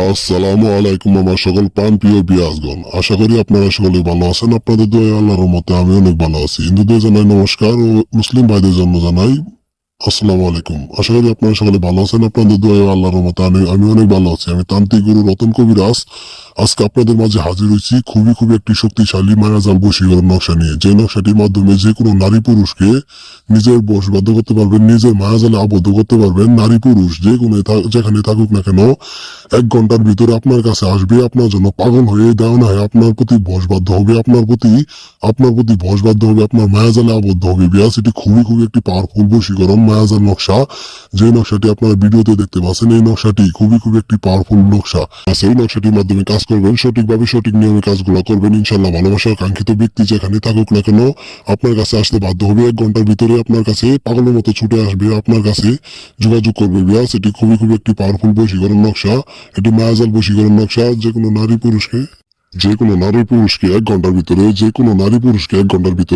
আসসালামু আলাইকুম আমার সকল প্রাণপ্রিয় বিয়াসগণ, আশা করি আপনারা সকলে ভালো আছেন। আপনাদের দোয়ায় আল্লাহর রহমতে আমি অনেক ভালো আছি। হিন্দুদের জানাই নমস্কার ও মুসলিম ভাইদের জন্য জানাই আসসালামু আলাইকুম। আশা করি আপনারা সকলে ভালো আছেন। আপনাদের দোয়ায় আল্লাহর রহমতে আমি অনেক ভালো আছি। আমি তান্ত্রিক গুরু রতন কবিরাজ আজকে আপনাদের মাঝে হাজির হয়েছি খুবই একটি শক্তিশালী মায়াজাল বশীকরণ নকশা নিয়ে, যে নকশাটির মাধ্যমে যে কোনো নারী পুরুষকে নিজের বশবাদ্য করতে পারবেন, নিজের মায়াজালে আবদ্ধ করতে পারবেন। নারী পুরুষ যে কোনো যেখানে থাকুক না কেন 1 ঘন্টার ভিতরে আপনার কাছে আসবে, আপনার জন্য পাগল হয়ে দেওয়া না হয় আপনার প্রতি বশবাদ্য হবে, আপনার প্রতি বশবাদ্য হবে, আপনার মায়াজালে আবদ্ধ হবে। বিয়াস এটি খুবই একটি পাওয়ারফুল বশীকরণ মায়াজাল নকশা। যে নকশাটি আপনারা ভিডিওতে দেখতে পাচ্ছেন, এই নকশাটি খুবই একটি পাওয়ারফুল নকশা। এই নকশাটির মাধ্যমে কাজ করবেন, সঠিকভাবে সঠিক নিয়মে কাজগুলো করবেন, ইনশাল্লাহ ভালোবাসার কাঙ্ক্ষিত ব্যক্তি যেখানে থাকুক না কেন আপনার কাছে আসতে বাধ্য হবে। 1 ঘন্টার ভিতরে আপনার কাছে পাগলের মতো ছুটে আসবে, আপনার কাছে যোগাযোগ করবে। বিয়াস এটি খুবই একটি পাওয়ারফুল বশীকরণ নকশা। এটি মায়াজাল বশীকরণ নকশা। যে কোনো নারী পুরুষকে 1 ঘন্টার ভিতরে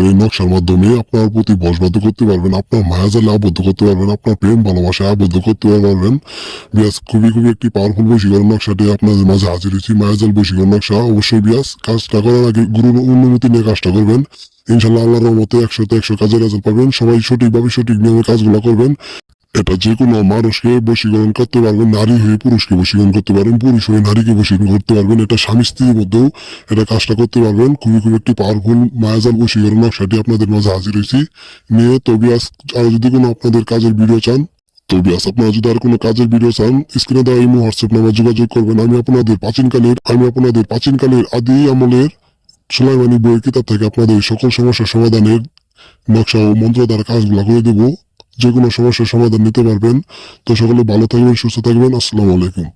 এই নকশার মাধ্যমে আপনার প্রতি বশবাদ্য করতে পারবেন, আপনার মায়াজালে আবদ্ধ করতে পারবেন, আপনার প্রেম ভালোবাসায় আবদ্ধ করতে পারবেন। বিয়াস খুবই একটি পাওয়ারফুল বশীকরণ নকশাটি আপনাদের মাঝে হাজির হয়েছি। মায়াজাল বশীকরণ নকশা। অবশ্যই বিয়াস কাজটা করার আগে গুরুর অনুমতি নিয়ে কাজটা করবেন, ইনশাল্লাহ আল্লাহর রহমতে 100 কাজের রেজাল্ট পাবেন। সবাই সঠিকভাবে সঠিক নিয়মে কাজগুলো করবেন। এটা যে কোনো মানুষকে বশীকরণ করতে পারবেন, নারী হয়ে পুরুষকে বশীকরণ করতে পারবেন, পুরুষ হয়ে নারীকে বশীকরণ করতে পারবেন। এটা স্বামী স্ত্রীর মধ্যেও এটা কাজটা করতে পারবেন। খুবই একটি পাওয়ারফুল মায়াজাল বশীকরণ নকশাটি আপনাদের মাঝে হাজির হয়েছি নিয়ে। তবে আর যদি কোনো আপনাদের কাজের ভিডিও চান, আপনারা যদি আর কোনো কাজের ভিডিও চান, স্ক্রিনে দেওয়া এই হোয়াটসঅ্যাপ নাম্বার যোগাযোগ করবেন। আমি আপনাদের প্রাচীনকালের আদি আমলের সুলাইমানি বইয়ের কিতাব থেকে আপনাদের সকল সমস্যার সমাধানের নকশা ও মন্ত্র দ্বারা কাজগুলো করে দেবো। যে কোনো সমস্যার সমাধান নিতে পারবেন। তো সকলে ভালো থাকবেন, সুস্থ থাকবেন। আসসালামু আলাইকুম।